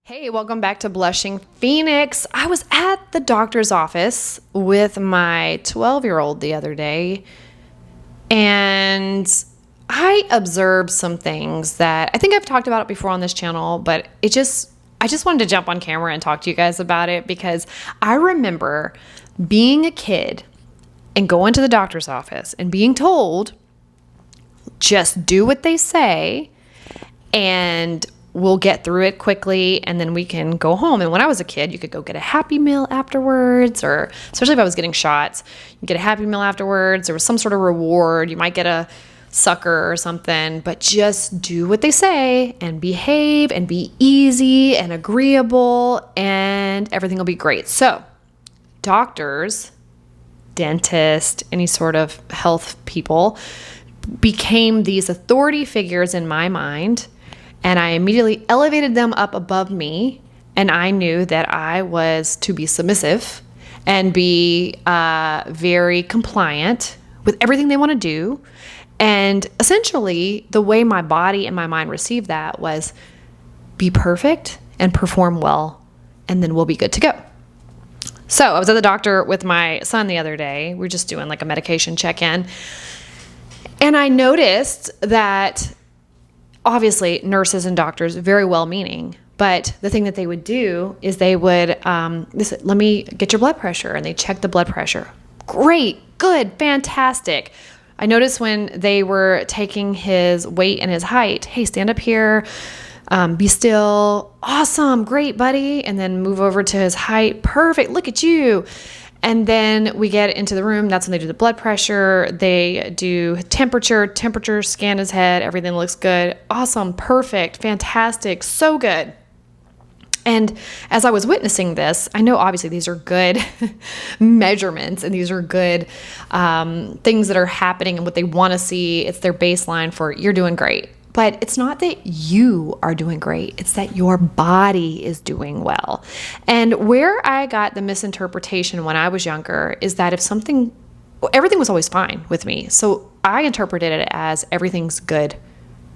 Hey, welcome back to Blushing Phoenix. I was at the doctor's office with my 12-year-old the other day, and I observed some things that I think I've talked about it before on this channel, but I just wanted to jump on camera and talk to you guys about it because I remember being a kid and going to the doctor's office and being told, just do what they say and we'll get through it quickly and then we can go home. And when I was a kid, you could go get a Happy Meal afterwards, or especially if I was getting shots, you get a Happy Meal afterwards. There was some sort of reward. You might get a sucker or something, but just do what they say and behave and be easy and agreeable and everything will be great. So doctors, dentists, any sort of health people became these authority figures in my mind. And I immediately elevated them up above me, and I knew that I was to be submissive and be very compliant with everything they want to do. And essentially, the way my body and my mind received that was be perfect and perform well, and then we'll be good to go. So I was at the doctor with my son the other day. We were just doing like a medication check-in. And I noticed that obviously, nurses and doctors, very well-meaning, but the thing that they would do is they would, they said, let me get your blood pressure, and they check the blood pressure. Great, good, fantastic. I noticed when they were taking his weight and his height, hey, stand up here, be still, awesome, great, buddy, and then move over to his height, perfect, look at you. And then we get into the room. That's when they do the blood pressure. They do temperature, scan his head. Everything looks good. Awesome. Perfect. Fantastic. So good. And as I was witnessing this, I know obviously these are good measurements and these are good things that are happening and what they want to see. It's their baseline for you're doing great. But it's not that you are doing great. It's that your body is doing well. And where I got the misinterpretation when I was younger is that everything was always fine with me. So I interpreted it as everything's good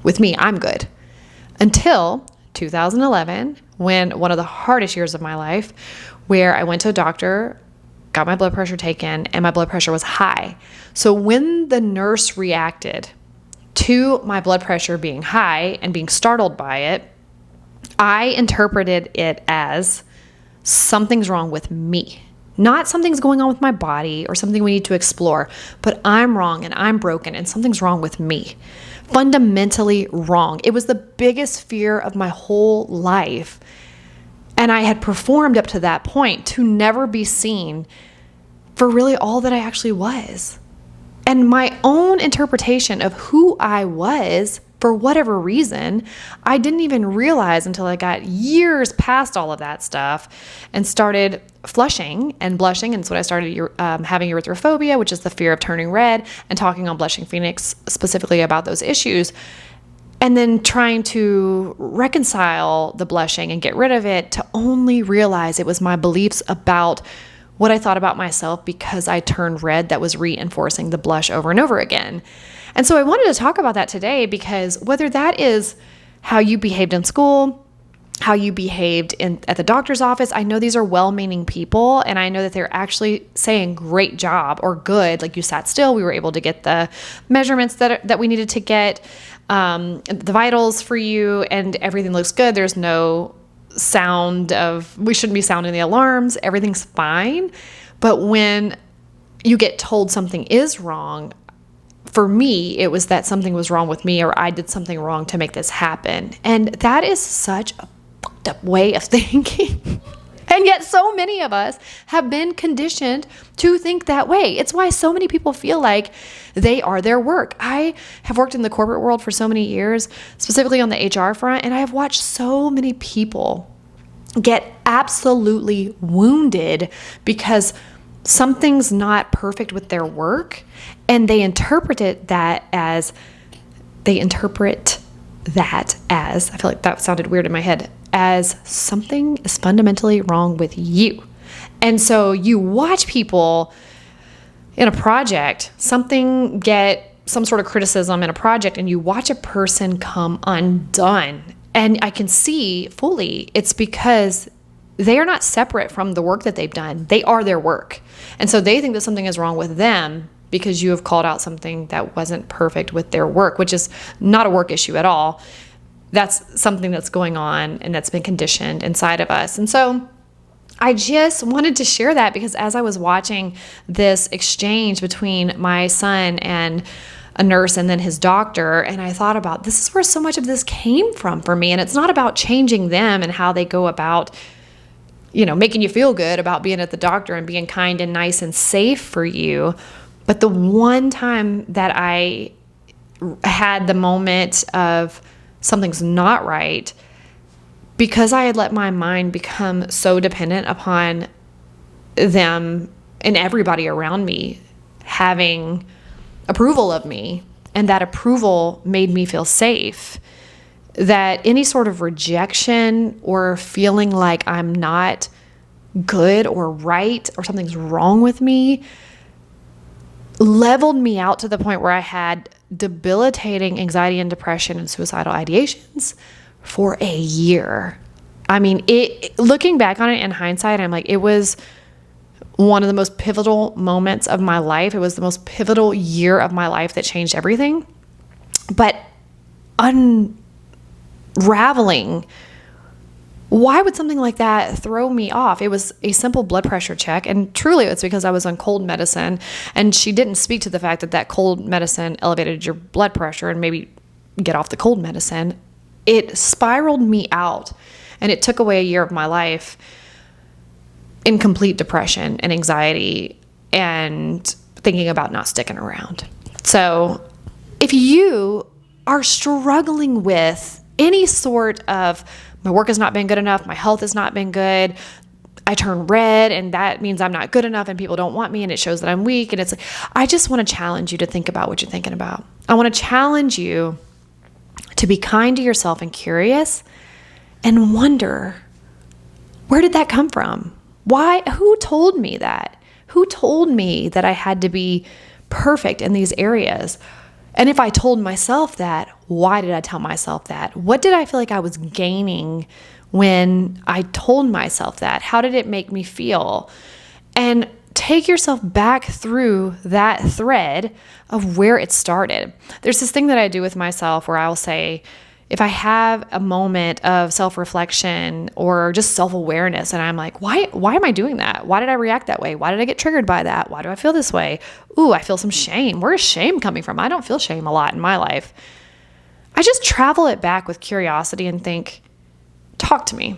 with me. I'm good. Until 2011, when one of the hardest years of my life, where I went to a doctor, got my blood pressure taken, and my blood pressure was high. So when the nurse reacted to my blood pressure being high and being startled by it, I interpreted it as something's wrong with me. Not something's going on with my body or something we need to explore, but I'm wrong and I'm broken and something's wrong with me. Fundamentally wrong. It was the biggest fear of my whole life. And I had performed up to that point to never be seen for really all that I actually was. And my own interpretation of who I was, for whatever reason, I didn't even realize until I got years past all of that stuff and started flushing and blushing. And so I started having erythrophobia, which is the fear of turning red, and talking on Blushing Phoenix specifically about those issues. And then trying to reconcile the blushing and get rid of it to only realize it was my beliefs about what I thought about myself because I turned red that was reinforcing the blush over and over again. And so I wanted to talk about that today because whether that is how you behaved in school, how you behaved at the doctor's office, I know these are well-meaning people and I know that they're actually saying great job or good, like you sat still, we were able to get the measurements that we needed to get, the vitals for you, and everything looks good. There's no we shouldn't be sounding the alarms. Everything's fine. But when you get told something is wrong, for me, it was that something was wrong with me or I did something wrong to make this happen. And that is such a fucked up way of thinking. And yet so many of us have been conditioned to think that way. It's why so many people feel like they are their work. I have worked in the corporate world for so many years, specifically on the HR front, and I have watched so many people get absolutely wounded because something's not perfect with their work, and they interpret that as, I feel like that sounded weird in my head, as something is fundamentally wrong with you. And so you watch people in a project, get some sort of criticism in a project, and you watch a person come undone And I can see fully it's because they are not separate from the work that they've done. They are their work. And so they think that something is wrong with them because you have called out something that wasn't perfect with their work, which is not a work issue at all. That's something that's going on and that's been conditioned inside of us. And so I just wanted to share that because as I was watching this exchange between my son and a nurse and then his doctor, and I thought about this is where so much of this came from for me. And it's not about changing them and how they go about, making you feel good about being at the doctor and being kind and nice and safe for you. But the one time that I had the moment of something's not right, because I had let my mind become so dependent upon them and everybody around me having approval of me, and that approval made me feel safe, that any sort of rejection or feeling like I'm not good or right or something's wrong with me leveled me out to the point where I had debilitating anxiety and depression and suicidal ideations for a year. I mean, looking back on it in hindsight, I'm like, it was one of the most pivotal moments of my life. It was the most pivotal year of my life that changed everything. But unraveling, why would something like that throw me off? It was a simple blood pressure check. And truly it's because I was on cold medicine. And she didn't speak to the fact that cold medicine elevated your blood pressure and maybe get off the cold medicine. It spiraled me out, and it took away a year of my life in complete depression and anxiety and thinking about not sticking around. So if you are struggling with any sort of, my work has not been good enough, my health has not been good, I turn red and that means I'm not good enough and people don't want me and it shows that I'm weak, and it's like, I just want to challenge you to think about what you're thinking about. I want to challenge you to be kind to yourself and curious and wonder, where did that come from? Why? Who told me that? Who told me that I had to be perfect in these areas? And if I told myself that, why did I tell myself that? What did I feel like I was gaining when I told myself that? How did it make me feel? And take yourself back through that thread of where it started. There's this thing that I do with myself where I'll say, if I have a moment of self-reflection or just self-awareness and I'm like, why am I doing that? Why did I react that way? Why did I get triggered by that? Why do I feel this way? Ooh, I feel some shame. Where is shame coming from? I don't feel shame a lot in my life. I just travel it back with curiosity and think, talk to me.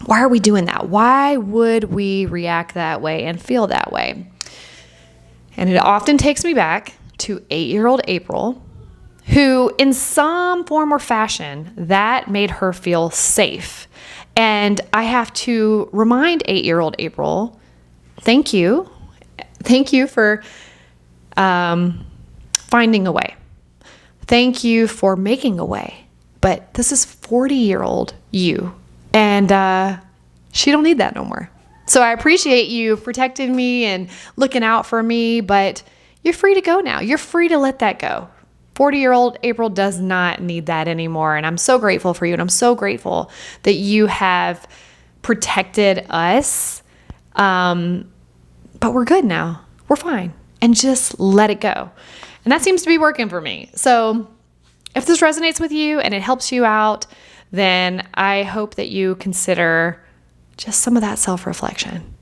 Why are we doing that? Why would we react that way and feel that way? And it often takes me back to 8-year-old April, who in some form or fashion, that made her feel safe. And I have to remind 8-year-old April, thank you. Thank you for finding a way. Thank you for making a way. But this is 40-year-old you. And she don't need that no more. So I appreciate you protecting me and looking out for me, but you're free to go now. You're free to let that go. 40-year-old April does not need that anymore. And I'm so grateful for you. And I'm so grateful that you have protected us. But we're good now. We're fine. And just let it go. And that seems to be working for me. So if this resonates with you and it helps you out, then I hope that you consider just some of that self-reflection.